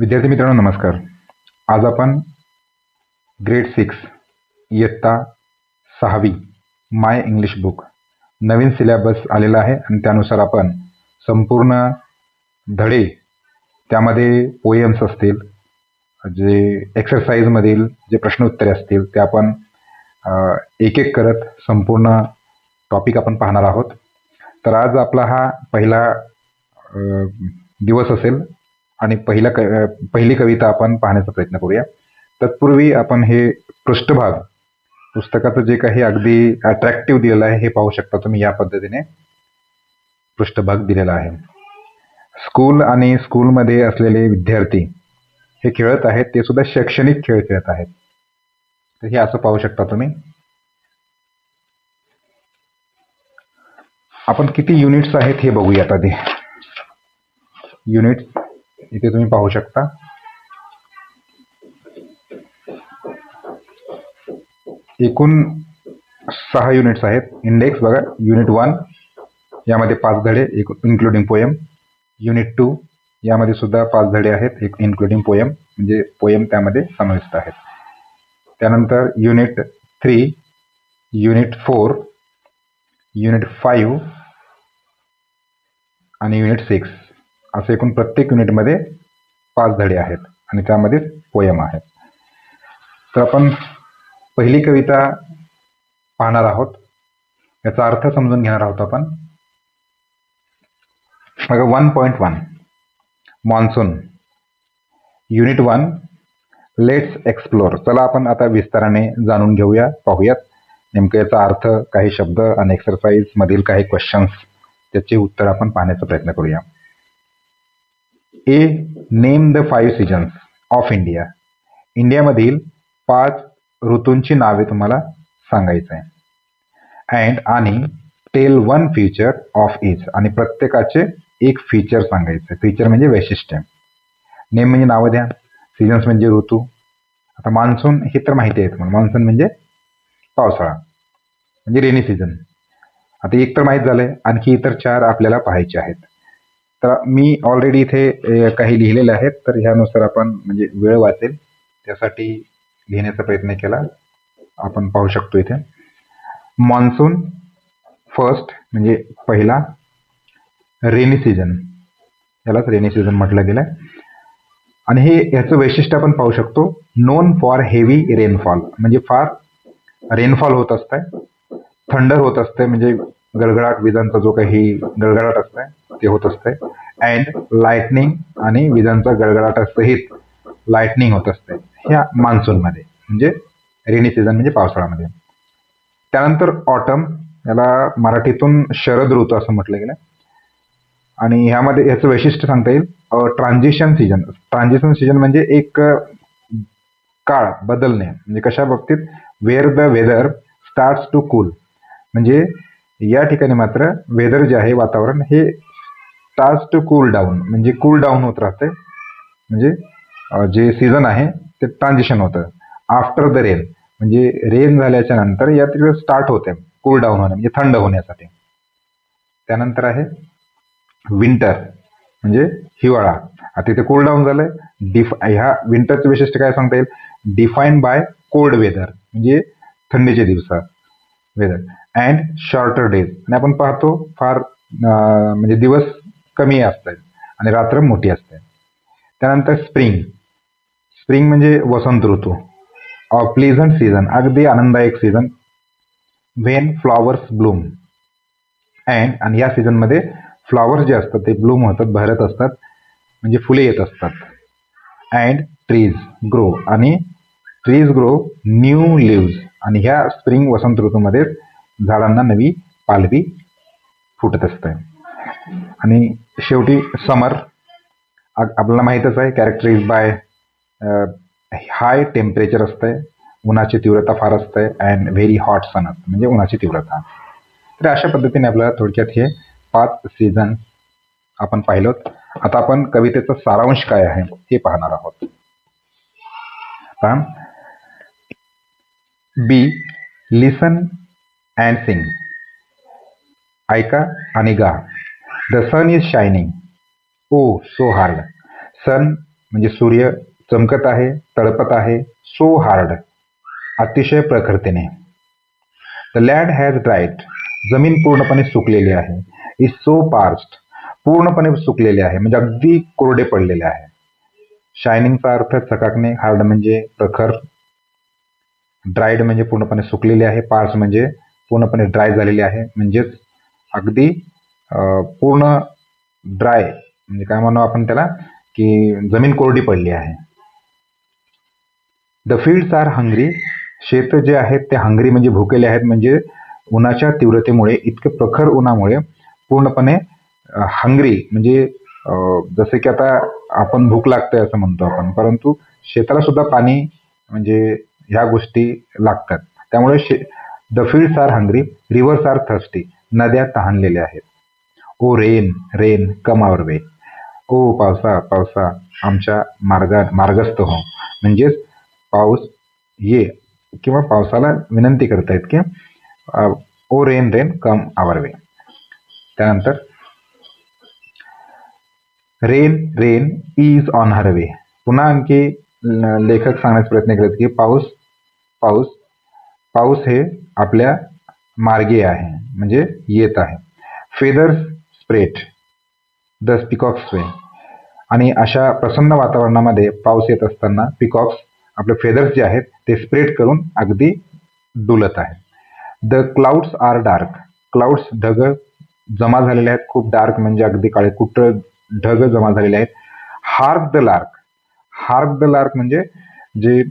विद्यार्थी मित्रांनो नमस्कार. आज आपण ग्रेड 6 इयत्ता 6वी माय इंग्लिश बुक नवीन सिलेबस आलेला आहे आणि त्यानुसार आपण संपूर्ण धडे त्यामध्ये पोएम्स असतील, जे एक्सरसाइजमधील जे प्रश्नोत्तरे असतील ते आपण एक एक करत संपूर्ण टॉपिक आपण पाहणार आहोत. तर आज आपला हा पहिला दिवस असेल आणि पहिली कविता आपण पाहण्याचा प्रयत्न करूया. तत्पूर्वी आपण हे पृष्ठभाग पुस्तकाचं जे काही अगदी अट्रॅक्टिव्ह दिलेलं आहे हे पाहू शकता तुम्ही. या पद्धतीने पृष्ठभाग दिलेला आहे. स्कूल आणि स्कूलमध्ये असलेले विद्यार्थी हे खेळत आहेत, ते सुद्धा शैक्षणिक खेळ खेळत आहेत. तर हे असं पाहू शकता तुम्ही. आपण किती युनिट्स आहेत हे बघूयात आधी. युनिट्स इथे तुम्ही पाहू शकता. एकूण 6 युनिट्स आहेत. इंडेक्स बघा, युनिट 1 यामध्ये 5 धडे इन्क्लुडिंग पोएम. युनिट 2 यामध्ये सुद्धा 5 धडे आहेत इन्क्लुडिंग पोएम, म्हणजे पोएम त्यामध्ये समाविष्ट आहेत. त्यानंतर युनिट 3, युनिट 4, युनिट 5 आणि युनिट 6 असे एकूण प्रत्येक युनिटमध्ये 5 धडे आहेत आणि त्यामध्ये पोएम आहेत. तर आपण पहिली कविता पाहणार आहोत, याचा अर्थ समजून घेणार आहोत आपण. बघा, 1.1 मॉन्सून. Unit 1 let's explore. चला आपण आता विस्ताराने जाणून घेऊया, पाहूयात नेमकं याचा अर्थ, काही शब्द आणि एक्सरसाइज मधील काही क्वेश्चन्स, त्याचे उत्तर आपण पाहण्याचा प्रयत्न करूया. A, name the 5 seasons of India. इंडियामधील 5 ऋतूंची नावे तुम्हाला सांगायचं आहे. आणि टेल 1 फीचर ऑफ इच. आणि प्रत्येकाचे एक फीचर सांगायचं. फीचर म्हणजे वैशिष्ट्य. नेम म्हणजे नावं द्या, सीजन्स म्हणजे ऋतू. आता मान्सून हे तर माहिती आहे तुम्हाला. मान्सून म्हणजे पावसाळा, म्हणजे रेनी सीझन. आता एक तर माहीत झालंय, आणखी इतर 4 आपल्याला पाहायचे आहेत. तर मी ऑलरेडी इथे काही लिहिलेले आहेत, तर ह्यानुसार आपण म्हणजे वेळ वाचेल त्यासाठी लिहिण्याचा प्रयत्न केला. आपण पाहू शकतो इथे. मॉन्सून फर्स्ट म्हणजे पहिला. रेनी सीझन, यालाच रेनी सीझन म्हटलं गेलंय. आणि हे ह्याचं वैशिष्ट्य आपण पाहू शकतो. नोन फॉर हेवी रेनफॉल, म्हणजे फार रेनफॉल होत असतंय. थंडर होत असते, म्हणजे गडगडाट, विजांचा जो काही गडगडाट असतंय ते होत असतंय. अँड लाइटनिंग, आणि विजांचा गडगडाटासहित लाइटनिंग होत असते ह्या मान्सूनमध्ये, म्हणजे रेनी सीझन म्हणजे पावसाळ्यामध्ये. त्यानंतर ऑटम, याला मराठीतून शरद ऋतू असं म्हटलं गेलं. आणि ह्यामध्ये ह्याचं वैशिष्ट्य सांगता येईल ट्रान्झिशन सीझन. ट्रान्झिशन सीझन म्हणजे एक काळ बदलणे, म्हणजे कशा बाबतीत, where the weather starts to cool. म्हणजे या ठिकाणी मात्र वेदर जे आहे, वातावरण हे स्टार्ट्स टू कूल डाऊन, म्हणजे कूल डाऊन होत राहते. म्हणजे जे सीझन आहे ते ट्रान्झिशन होतं. आफ्टर द रेन, म्हणजे रेन झाल्याच्या नंतर या तिकडे स्टार्ट होते कूल डाऊन होणे, म्हणजे थंड होण्यासाठी. त्यानंतर आहे विंटर, म्हणजे हिवाळा. आता इथे कूल डाऊन झालंय. ह्या विंटरचं वैशिष्ट्य काय सांगता येईल, डिफाईन्ड बाय कोल्ड वेदर, म्हणजे थंडीचे दिवस वेदर. अँड शॉर्टर डेज, आणि आपण पाहतो फार म्हणजे दिवस कमी असतात आणि रात्र मोठी असते. त्यानंतर स्प्रिंग. स्प्रिंग म्हणजे वसंत ऋतू. प्लेझंट सीझन, अगदी आनंददायक सीझन. When flowers Bloom. आणि या सीझनमध्ये फ्लॉवर्स जे असतात ते ब्लूम होतात, बहरत असतात, म्हणजे फुले येत असतात. अँड ट्रीज ग्रो, आणि ट्रीज ग्रो न्यू लिव्ज. आणि ह्या स्प्रिंग वसंत ऋतूमध्ये झाडांना नवी पालवी फुटत असते. आणि शेवटी समर, आपल्याला माहीतच आहे, कॅरेक्टराइज बाय हाय टेम्परेचर असतंय, उन्हाची तीव्रता फार असते. अँड व्हेरी हॉट सन असतं, म्हणजे उन्हाची तीव्रता. तर अशा पद्धतीने आपल्याला थोडक्यात हे 5 सीझन आपण पाहिलं. आता आपण कवितेचा सारांश काय आहे हे पाहणार आहोत. B, listen and sing. ऐका आणि गा. The sun is shining, oh so hard. Sun म्हणजे सूर्य चमकत आहे, तळपत आहे. सो हार्ड, अतिशय प्रखरतेने. द लँड हॅज ड्राईड, जमीन पूर्णपणे सुकलेली आहे. इज सो पार्च्ड, पूर्णपणे सुकलेले आहे म्हणजे अगदी कोरडे पडलेले आहे. शायनिंगचा अर्थ चकाकणे, हार्ड म्हणजे प्रखर, ड्राईड म्हणजे पूर्णपणे सुकलेले आहे, पार्च म्हणजे पूर्णपणे ड्राय झालेले आहे, म्हणजेच अगदी पूर्ण ड्राय, म्हणजे काय म्हणू आपण त्याला, की जमीन कोरडी पडली आहे. द फील्ड्स आर हंग्री, शेत जे आहेत ते हंग्री म्हणजे भुकेले आहेत, म्हणजे उन्हाच्या तीव्रतेमुळे, इतके प्रखर उन्हामुळे पूर्णपणे हंग्री म्हणजे जसे की आता आपण भूक लागते असं म्हणतो आपण, परंतु शेताला सुद्धा पाणी म्हणजे ह्या गोष्टी लागतात. त्यामुळे the fields are hungry, rivers are thirsty, नद्या तहानलेल्या आहेत. ओ रेन, रेन कम आवर वे, ओ पावसा, पावसा आमच्या मार्गस्थ हो, म्हणजेच पाऊस ये, किंवा पावसाला विनंती करतायत की ओ rain, rain come our way. त्यानंतर rain, rain is on her way, पुन्हा आणखी लेखक सांगण्याचा प्रयत्न करत की पाऊस, पाऊस, पाऊस हे आपल्या मार्गे आहे म्हणजे येत आहे. फेदर्स स्प्रेड द पिकॉक्स वे, आणि अशा प्रसन्न वातावरणामध्ये पाऊस येत असताना पिकॉक्स आपले फेदर्स जे आहेत ते स्प्रेड करून अगदी डुलत आहेत. The clouds are dark, clouds ढग जमा झालेले आहेत, खूप डार्क म्हणजे अगदी काळे कुट्ट ढग जमा झालेले आहेत. Hark the lark, hark the lark म्हणजे जे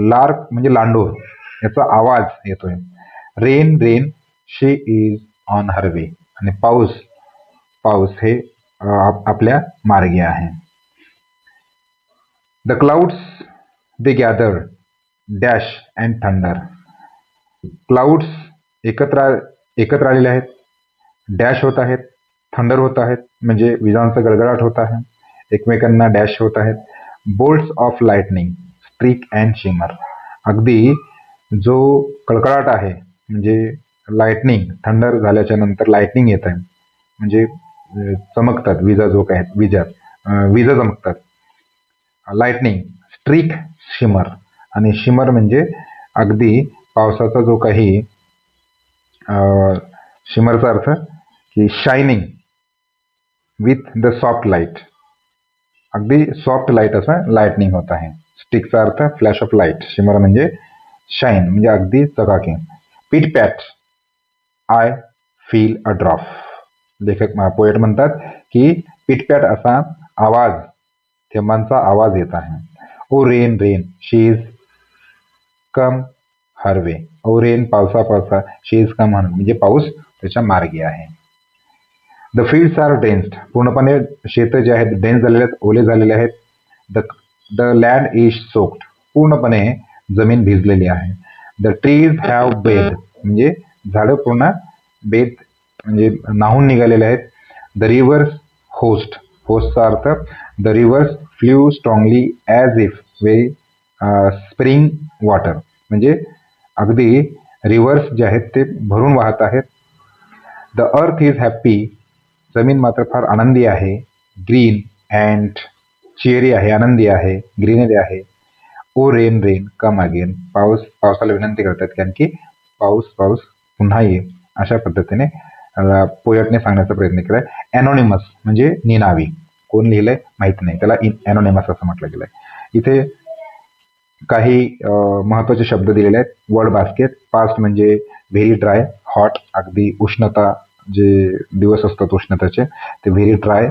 लार्क म्हणजे लांडोर, याचा आवाज येतोय. Rain, rain she is on her way, आणि पाऊस, पाऊस हे आपल्या मार्गे आहे. The clouds they gather dash and thunder, clouds एकत्र आलेले आहेत, डॅश होत आहेत, थंडर होत आहेत म्हणजे विजांचा गडगडाट होत आहे, एकमेकांना डॅश होत आहेत. Bolts of lightning streak and shimmer, अगदी जो कळकळाट आहे म्हणजे लाइटनिंग, थंडर झाल्याच्या नंतर लाइटनिंग येत आहे म्हणजे चमकतात विजा, जो काय विजा चमकतात. लाइटनिंग, स्ट्रीक, शिमर, आणि शिमर म्हणजे अगदी पावसाचा जो काही शिमरचा अर्थ की shining with the soft light, अगदी सॉफ्ट लाईट असं लाइटनिंग होत आहे. स्टिकचा अर्थ फ्लॅश ऑफ लाईट, शिमर म्हणजे शाईन म्हणजे अगदी चकाकी. Pit pat I feel a drop, लेखक पोएट म्हणतात की पिटपॅट असा आवाज, थेंबांचा आवाज येत आहे. O rain, rain she is come her way, O rain पावसा, पावसा शी इज कम हर म्हणजे पाऊस त्याच्या मार्गे आहे. द फील्ड्स आर ड्रेन्स्ड, पूर्णपणे शेत जे आहेत ड्रेन्स झालेले आहेत, ओले झालेले आहेत. द लँड इज सोक्ड, पूर्णपणे जमीन भिजलेली आहे. द ट्रीज हॅव बेड, म्हणजे झाडं पूर्ण बेद म्हणजे नाहून निघालेले आहेत. द रिव्हर्स होस्ट, होस्टचा अर्थ the rivers flow strongly as if very spring water, म्हणजे अगदी रिव्हर्स जे आहेत ते भरून वाहत आहेत. द अर्थ इज हॅप्पी, जमीन मात्र फार आनंदी आहे. ग्रीन अँड चिअरी आहे, आनंदी आहे, ग्रीनरी आहे. O rain, rain come again, पावसाला विनंती करतात कारण की पाऊस पुन्हा ये, अशा पद्धतीने पोएटने सांगण्याचा प्रयत्न केलाय. ॲनॉनिमस म्हणजे निनावी, कोण लिहिलंय माहित नाही, त्याला ॲनॉनिमस असं म्हटलं गेलंय. इथे काही महत्वाचे शब्द दिलेले आहेत. वर्ड बास्केट, पास्ट म्हणजे व्हेरी ड्राय, हॉट अगदी उष्णता, जे दिवस असतात उष्णतेचे ते व्हेरी ड्राय,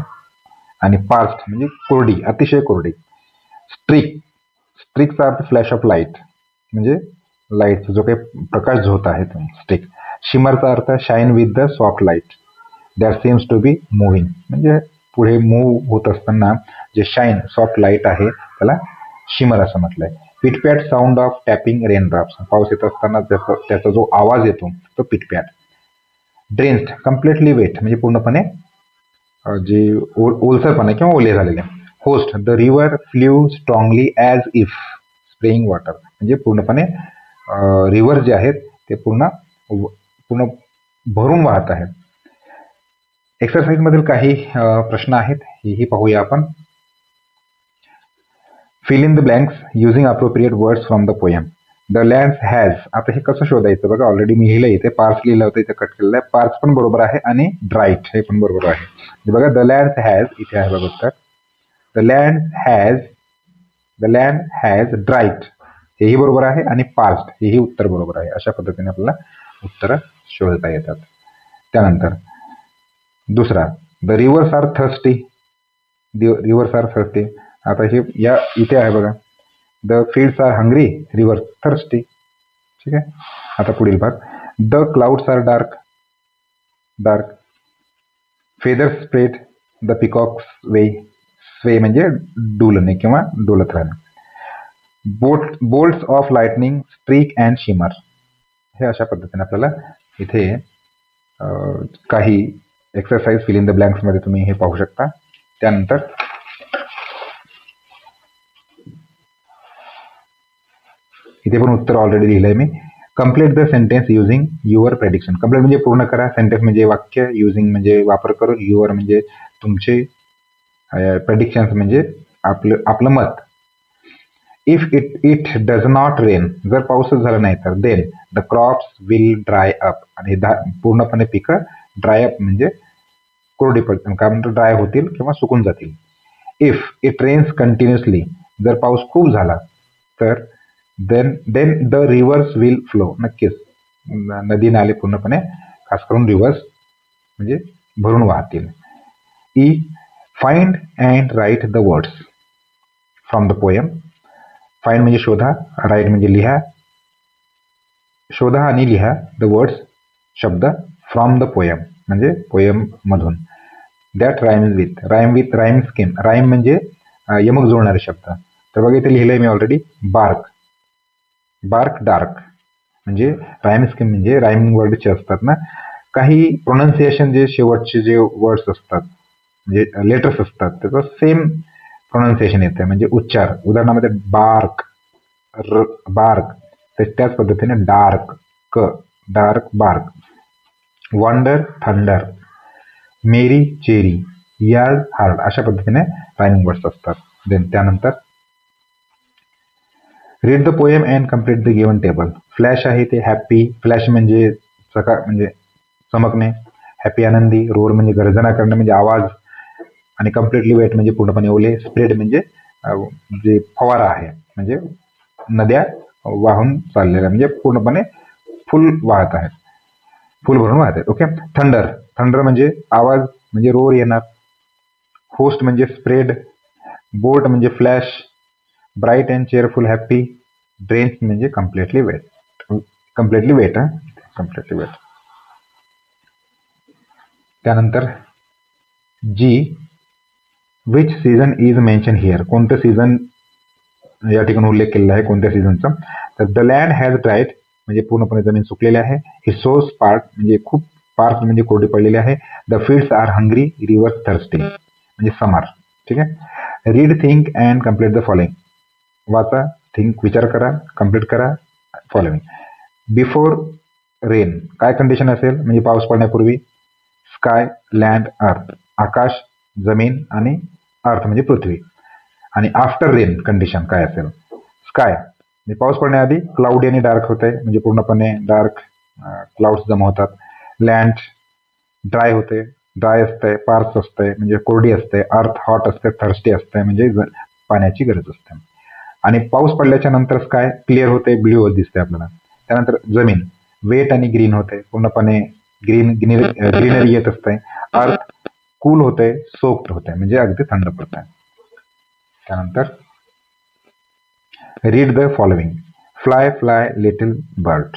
आणि पास्ट म्हणजे कोरडी, अतिशय कोरडी. स्ट्रिक, स्ट्रिकचा अर्थ फ्लॅश ऑफ लाईट म्हणजे लाईटचा जो काही प्रकाश झोत आहे तो स्ट्रिक. शिमरचा अर्थ shine with the soft light that seems to be moving, म्हणजे पुढे मूव्ह होत असताना जे शाईन सॉफ्ट लाईट आहे त्याला शिमर असं म्हटलंय. पिटपॅट साऊंड ऑफ टॅपिंग रेनड्रॉप्स, पाऊस येत असताना त्याचा जो आवाज येतो तो पिटपॅट. ड्रेन्स्ड कम्प्लिटली वेट म्हणजे पूर्णपणे जे ओलसरपणे किंवा ओले झालेले. Host the river flew strongly as if spraying water, म्हणजे पूर्णपणे रिव्हर जे आहेत ते पूर्ण भरून वाहत आहेत. एक्सरसाइज मधील काही प्रश्न आहेत, हेही पाहूया आपण. Fill in the blanks using appropriate words from the poem. The land has, आता हे कसं शोधायचं बघा, ऑलरेडी मी लिहिलं इथे, पार्स लिहिलं होतं, इथे कट केलेलं आहे. पार्स पण बरोबर आहे आणि ड्राईट हे पण बरोबर आहे. बघा द लँड हॅज इथे आहे बघा उत्तर. द लँड हॅज ड्राईट हेही बरोबर आहे आणि पार्स्ट हेही उत्तर बरोबर आहे. अशा पद्धतीने आपल्याला उत्तर शोधता येतात. त्यानंतर दुसरा, the rivers are thirsty. Rivers are thirsty, आता हे या इथे आहे बघा, the fields are hungry, river thirsty. ठीक आहे. आता पुढील भाग, the clouds are dark. Feathers spread the peacock's way. Sway म्हणजे डुलणे किंवा डोलत राहणे. Bolts of lightning streak and shimmer. हे अशा पद्धतीने आपल्याला इथे काही exercise fill in the blanks मध्ये तुम्ही हे पाहू शकता. त्यानंतर इथे पण उत्तर ऑलरेडी लिहिलंय मी. Complete the sentence using your prediction. Complete म्हणजे पूर्ण करा, सेंटेन्स म्हणजे वाक्य, युझिंग म्हणजे वापर करून, युअर म्हणजे तुमचे, प्रेडिक्शन्स म्हणजे आपलं मत. If it does not rain, जर पाऊसच झाला नाही तर, then the crops will dry up. आणि पूर्णपणे पिकं ड्राय अप म्हणजे कोरडी पडतील, काय म्हणतो, ड्राय होतील किंवा सुकून जातील. इफ इट रेन्स कंटिन्युअसली, जर पाऊस खूप झाला तर, then the rivers will flow. नक्कीच नदी नाले पूर्णपणे, खास करून रिव्हर्स म्हणजे भरून वाहतील. E, find and write the words from the poem. Find म्हणजे शोधा, राईट म्हणजे लिहा. शोधा आणि लिहा द वर्ड्स शब्द, फ्रॉम द पोएम म्हणजे पोएम मधून. That rhymes with, rhyme scheme. Rhyme म्हणजे यमक जोडणारे शब्द. तर बघा इथे लिहिलंय मी ऑलरेडी, बार्क डार्क म्हणजे राईम स्कीम म्हणजे रायमिंग वर्ड जे असतात ना, काही प्रोनाऊन्सिएशन जे शेवटचे जे वर्ड्स असतात म्हणजे लेटर्स असतात त्याचं सेम प्रोनाऊन्सिएशन येतं, म्हणजे उच्चार. उदाहरणामध्ये बार्क, तर त्याच पद्धतीने dark, bark. Wonder, thunder. Merry, cherry. Yard, hard. अशा पद्धतीने रायमिंग वर्ड्स असतात. देन त्यानंतर read the poem and complete the given table. Flash आहे ते हॅपी. फ्लॅश म्हणजे सकाळ म्हणजे चमकणे. हॅपी आनंदी. रोर म्हणजे गर्जना करणे म्हणजे आवाज. आणि कम्प्लिटली वेट म्हणजे पूर्णपणे ओले. स्प्रेड म्हणजे जे फवारा आहे म्हणजे नद्या वाहून चाललेल्या म्हणजे पूर्णपणे फुल वाहत आहेत, फुल भरून वाहत आहेत. ओके. थंडर म्हणजे आवाज म्हणजे रोर येणार. होस्ट म्हणजे स्प्रेड. बोल्ट म्हणजे flash. Bright and cheerful happy. Drenched म्हणजे कम्प्लिटली वेट. त्यानंतर जी, which season is mention here. कोणतं सीझन या ठिकाणी उल्लेख केलेला आहे, कोणत्या सीझनचा. तर द लँड हॅज ड्राईड म्हणजे पूर्णपणे जमीन सुकलेली आहे. हिसोस पार्ट म्हणजे खूप, पार्क म्हणजे कोरडी पडलेली आहे. The fields are hungry, rivers thirsty म्हणजे समर. ठीक आहे. Read, think and complete the following. वाचा, थिंक विचार करा, कम्प्लीट करा फॉलोइंग. बिफोर रेन काय कंडिशन असेल म्हणजे पाऊस पडण्यापूर्वी. स्काय, लँड, अर्थ. आकाश, जमीन आणि अर्थ म्हणजे पृथ्वी. आणि आफ्टर रेन कंडिशन काय असेल. स्काय म्हणजे पाऊस पडण्याआधी क्लाउडी आणि डार्क होते म्हणजे पूर्णपणे डार्क क्लाउड्स जमा होतात. लँड ड्राय होते, ड्राय असते, पार्स असते म्हणजे कोरडी असते. अर्थ हॉट असते, थर्स्टी असते म्हणजे पाण्याची गरज असते. आणि पाऊस पडल्याच्या नंतर स्काय क्लिअर होते, ब्ल्यू दिसते आपल्याला. त्यानंतर जमीन वेट आणि ग्रीन होते, पूर्णपणे ग्रीनरी येत असते. अर्थ कूल होते, सोक्ड होते म्हणजे अगदी थंड पडत आहे. त्यानंतर read the following. Fly little bird.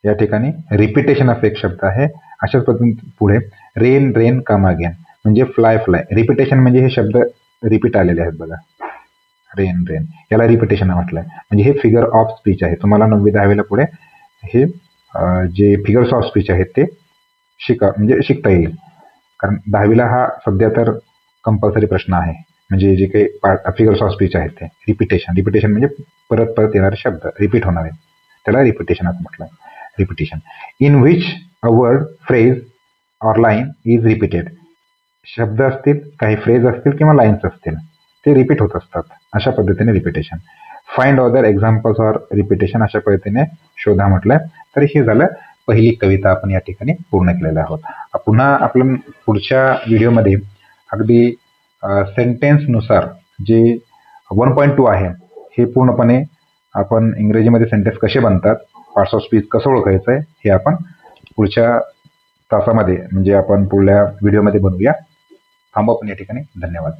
या ठिकाणी रिपिटेशन असा एक शब्द आहे. अशाच पद्धतीने पुढे रेन कम अगेन म्हणजे फ्लाय. रिपिटेशन म्हणजे हे शब्द रिपीट आलेले आहेत बघा. रेन याला रिपिटेशन म्हटलंय. म्हणजे हे फिगर ऑफ स्पीच आहे. तुम्हाला 9वी 10वीला पुढे हे जे फिगर्स ऑफ स्पीच आहेत ते शिकता येईल. कारण 10वीला हा सध्या तर कंपल्सरी प्रश्न आहे. म्हणजे जे काही फिगर्स ऑफ स्पीच आहेत ते रिपिटेशन म्हणजे परत येणारे शब्द रिपीट होणारे, त्याला रिपिटेशन असं म्हटलं. Repetition in which a word, phrase or line is repeated. शब्द असतील, काही फ्रेज असतील किंवा लाईन्स असतील ते रिपीट होत असतात. अशा पद्धतीने repetition. Find other examples or repetition अशा पद्धतीने शोधा म्हटलंय. तर हे झालं पहिली कविता आपण या ठिकाणी पूर्ण केलेल्या आहोत. पुन्हा आपण पुढच्या व्हिडिओमध्ये अगदी सेंटेन्सनुसार जे 1.2 आहे हे पूर्णपणे आपण इंग्रजीमध्ये सेंटेन्स कसे बनतात, पार्ट्स ऑफ स्पीच कसं ओळखायचं आहे हे आपण पुढच्या तासामध्ये म्हणजे आपण पुढल्या व्हिडिओमध्ये बनवूया. थांबू आपण या ठिकाणी. धन्यवाद.